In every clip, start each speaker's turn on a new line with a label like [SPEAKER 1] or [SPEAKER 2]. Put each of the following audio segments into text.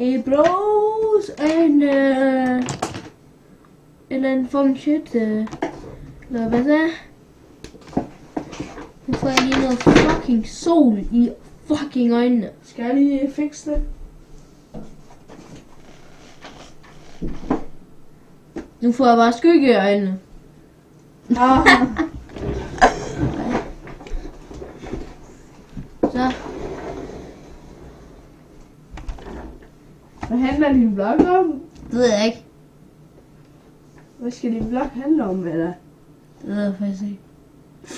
[SPEAKER 1] It blows and eller en form shit. Eller hvad det er. Nu får jeg lige noget fucking sol i fucking øjnene.
[SPEAKER 2] Skal jeg lige fikse det?
[SPEAKER 1] Nu får jeg bare skygge i øjnene.
[SPEAKER 2] Ah.
[SPEAKER 1] Så.
[SPEAKER 2] Hvad handler din blog om?
[SPEAKER 1] Det ved jeg ikke.
[SPEAKER 2] Hvad skal din blog handle om, eller?
[SPEAKER 1] Det ved jeg faktisk ikke.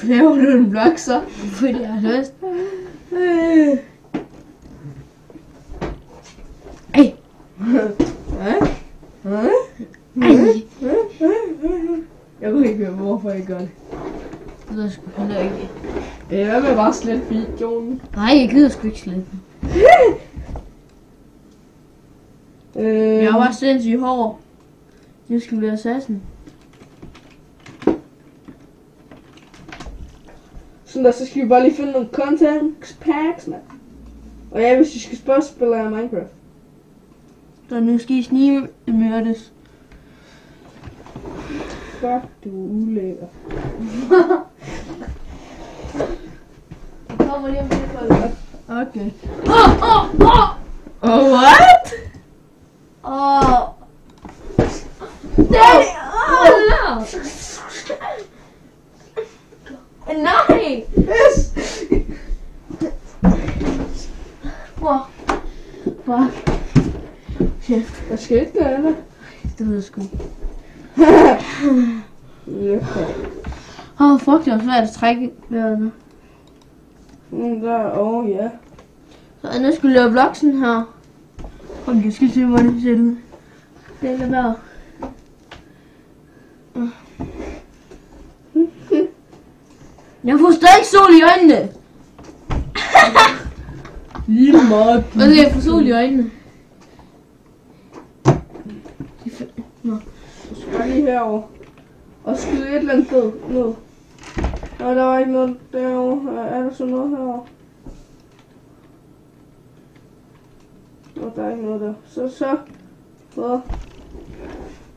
[SPEAKER 2] Laver du en blog så?
[SPEAKER 1] Fordi jeg har lyst. Hey.
[SPEAKER 2] Jeg kunne ikke høre, hvorfor jeg gør det.
[SPEAKER 1] Det ved jeg sgu heller ikke.
[SPEAKER 2] Hvad med bare slet videoen?
[SPEAKER 1] Nej, jeg gider sgu ikke slet. Jeg har bare sindssygt hår. Jeg skal blive assassin.
[SPEAKER 2] Sådan der, så skal vi bare lige finde nogle content packs, mand. Og ja, hvis I skal spørge, spiller jeg Minecraft.
[SPEAKER 1] Så nu skal I snige mørdes.
[SPEAKER 2] Fuck, du er ulækker.
[SPEAKER 1] Jeg kommer lige om lidt.
[SPEAKER 2] Okay.
[SPEAKER 1] Oh,
[SPEAKER 2] What?
[SPEAKER 1] Daddy! No! Nej!
[SPEAKER 2] Yes!
[SPEAKER 1] Wow. Fuck. Shit.
[SPEAKER 2] Hvad skete der, eller?
[SPEAKER 1] Det ved jeg sgu ikke.
[SPEAKER 2] Okay.
[SPEAKER 1] Fuck, det var svært at trække vejret nu.
[SPEAKER 2] Der, ja.
[SPEAKER 1] Så nu skal vi lave vlogsen her. Kom, jeg skal se, hvordan det ser ud. Det er vejret. Jeg får stadig sol i øjnene.
[SPEAKER 2] Lige meget.
[SPEAKER 1] Hvad er jeg får sol i øjnene? Nå.
[SPEAKER 2] Du skal lige herover. Og skyde et eller andet sted ned. Og der var ikke noget derovre. Er der så noget herovre? Og der er ikke noget der. Så.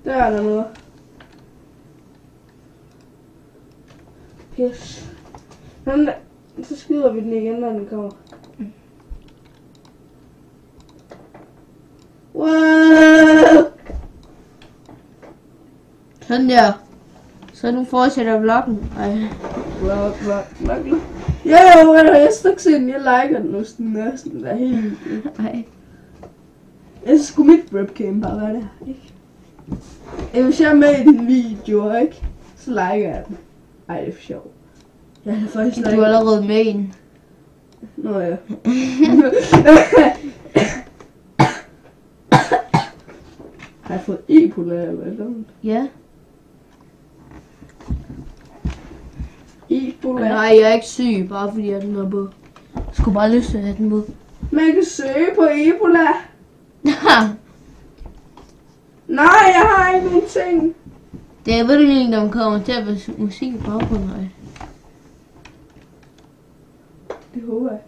[SPEAKER 2] Der er der noget. Pis. Sådan der. Så skyder vi den igen, når den kommer. Wow!
[SPEAKER 1] Sådan der. Så nu fortsætter vloggen. Ej.
[SPEAKER 2] Vlog. Ja, jeg stak siden. Jeg liker den nu. Den er helt vildt.
[SPEAKER 1] Ej.
[SPEAKER 2] Jeg skulle mit webcam bare være der, ikke? Hvis jeg er med i din video, ikke? Så liker jeg den. Ej, det er for sjovt. Jeg har faktisk
[SPEAKER 1] Du er allerede med i den.
[SPEAKER 2] Nå ja. Har jeg fået Ebola eller hvad?
[SPEAKER 1] Ja.
[SPEAKER 2] Ebola?
[SPEAKER 1] Nej, jeg er ikke syg, bare fordi jeg den er på. Jeg skulle bare lyst til at have den på.
[SPEAKER 2] Man kan søge på Ebola. Nej, jeg har ikke nogen ting.
[SPEAKER 1] Det er ved ikke, når man kommer til at være musik i baggrunden. Nej.
[SPEAKER 2] Det håber jeg.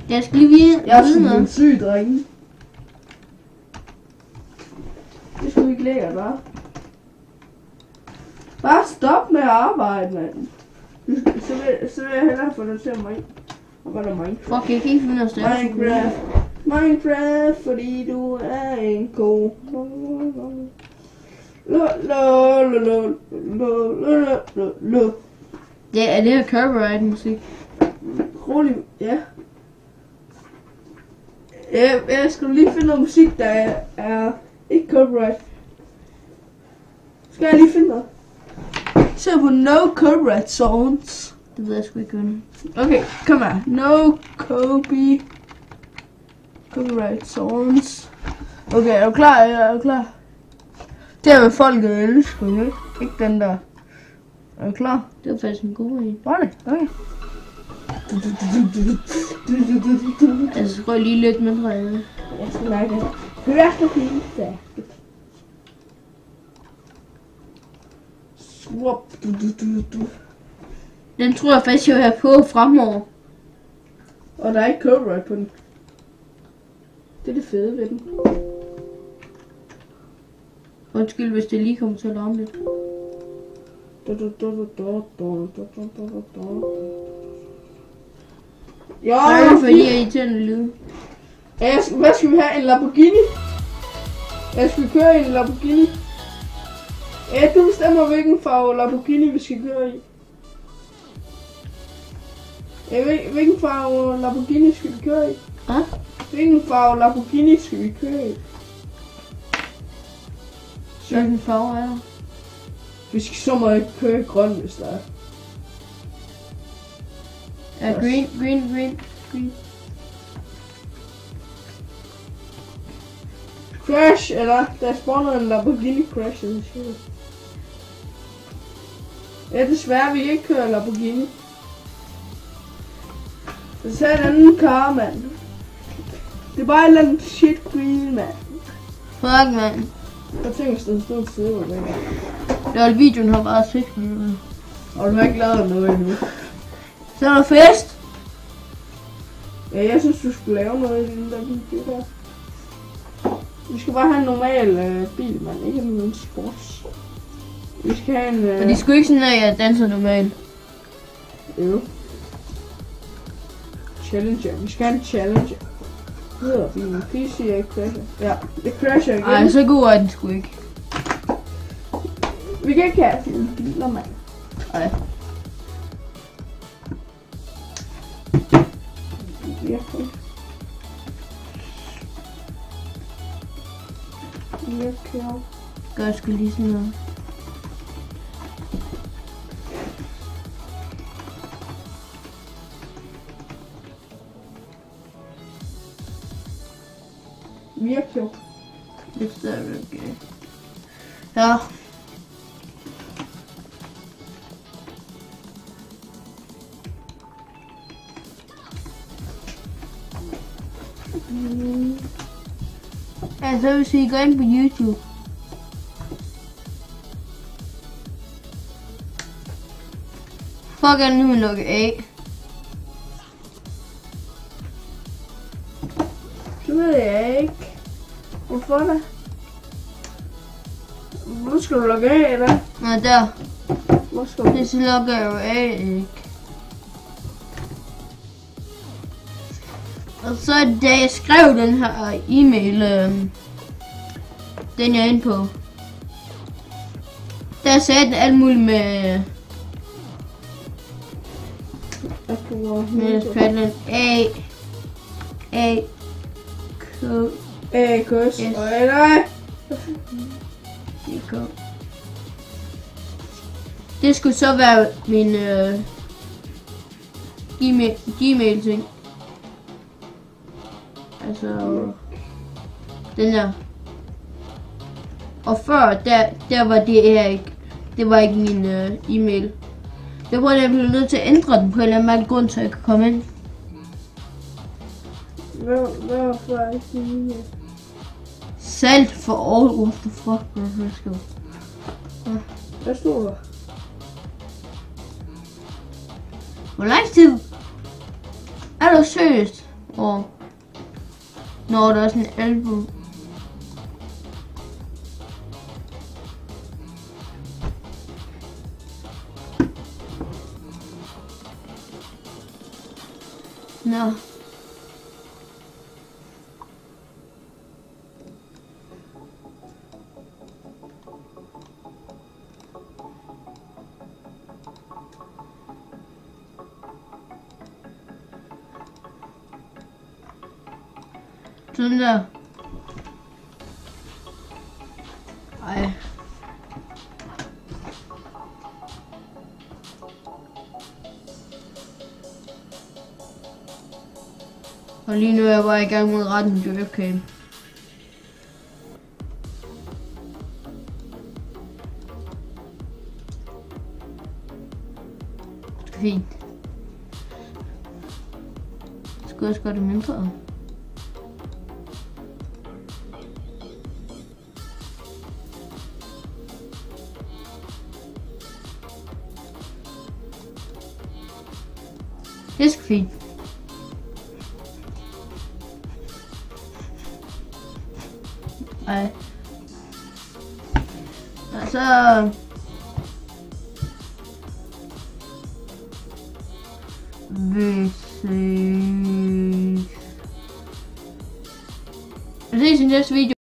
[SPEAKER 1] Jeg skal lige vide.
[SPEAKER 2] Jeg er sådan en syg dreng. Det er sgu ikke lækkert, hva'? Bare stop med at arbejde, mand. Så vil jeg hellere få dig til at Minecraft.
[SPEAKER 1] Fuck, jeg kan ikke finde os der.
[SPEAKER 2] Minecraft, fordi du er en god.
[SPEAKER 1] Det er det her copyright musik.
[SPEAKER 2] Rolig, ja. Jeg skulle lige finde noget musik, der er ikke copyright. Skal jeg lige finde noget? Se på no copyright songs.
[SPEAKER 1] Det ved jeg sgu ikke, hvad.
[SPEAKER 2] Okay, kom her. No copyright songs. Okay, er du klar? Er du klar? Det er med folket elsker, ikke den der. Er du klar?
[SPEAKER 1] Det var faktisk en god en.
[SPEAKER 2] Var det? Okay.
[SPEAKER 1] Altså, så går jeg lige lidt mindre.
[SPEAKER 2] Jeg skal mærke det. Hør du helt stærkt.
[SPEAKER 1] Den tror jeg faktisk, jeg vil have på fremover.
[SPEAKER 2] Og der er ikke copyright på den. Det er det fede ved den.
[SPEAKER 1] Undskyld, hvis det lige kommer til at larme lidt.
[SPEAKER 2] Jo,
[SPEAKER 1] Nej, for lige irriterende lyde.
[SPEAKER 2] Hvad skal vi have? En Lamborghini? Jeg skal køre i en Lamborghini. Ja, du bestemmer hvilken farve Lamborghini vi skal køre i. Ja, hvilken farve Lamborghini skal vi køre i?
[SPEAKER 1] Hvad?
[SPEAKER 2] Hvilken farve Lamborghini skal vi køre i?
[SPEAKER 1] Hvilken farve er der?
[SPEAKER 2] Vi skal så meget køre i grøn, hvis der er.
[SPEAKER 1] Ja, green.
[SPEAKER 2] Crash, eller der spawner en Lamborghini Crash, eller siger det. Ja, desværre, vi kan ikke køre Lamborghini. Så er en anden car, mand. Det er bare et eller andet shit green, mand.
[SPEAKER 1] Fuck, mand.
[SPEAKER 2] Jeg tænker, hvis den stod et sted, hvor det
[SPEAKER 1] Ja, videoen har bare 6 minutter.
[SPEAKER 2] og du har ikke lavet noget endnu.
[SPEAKER 1] Så er der fest.
[SPEAKER 2] Ja, jeg synes, du skulle lave noget i den der video her. Vi skal bare have en normal bil, mand. Ikke en sports. Vi skal have en...
[SPEAKER 1] Og det er sgu ikke sådan, at jeg danser normalt.
[SPEAKER 2] Jo. Challenger. Vi skal have en Challenger. Det hedder bilen. PC er ikke crasher. Ja, det crasher igen.
[SPEAKER 1] Ej, så god er den sgu ikke.
[SPEAKER 2] Vi kan ikke have fine biler, mand.
[SPEAKER 1] Ej.
[SPEAKER 2] Virkelig. Virkelig.
[SPEAKER 1] Gør jeg sgu lige sådan noget.
[SPEAKER 2] Virkelig.
[SPEAKER 1] Det er stadigvæk okay. Ja. Ja, så hvis I går ind på YouTube. Fuck, er nu lukket af.
[SPEAKER 2] Det ved jeg ikke. Hvorfor da? Hvor skal du logge af, eller?
[SPEAKER 1] Nå, der.
[SPEAKER 2] Hvor skal du?
[SPEAKER 1] Det så logger jeg jo af, ikke? Og så da jeg skrev den her e-mail, den jeg er inde på, der sagde den alt muligt med Fatland
[SPEAKER 2] A-kurs. Og nej.
[SPEAKER 1] Det skulle så være min Gmail ting. Altså den der. Og før der var det her ikke. Det var ikke min e-mail. Det var jeg blev nødt til at ændre den på en eller anden grund, så jeg kan komme ind.
[SPEAKER 2] Hvorfor er ikke din e-mail?
[SPEAKER 1] Salt for all. What the fuck? Hvad skal jeg?
[SPEAKER 2] Hvad stod der?
[SPEAKER 1] Hvor lang tid er du seriøst? Og når der er sådan en album. Nå. Sådan der. Ej. Og lige nu er jeg bare i gang med at rette en webcam. Fint. Skal jeg også gøre det mindre? Det er sgu fint. Ej. Altså... Vi ses i næste video.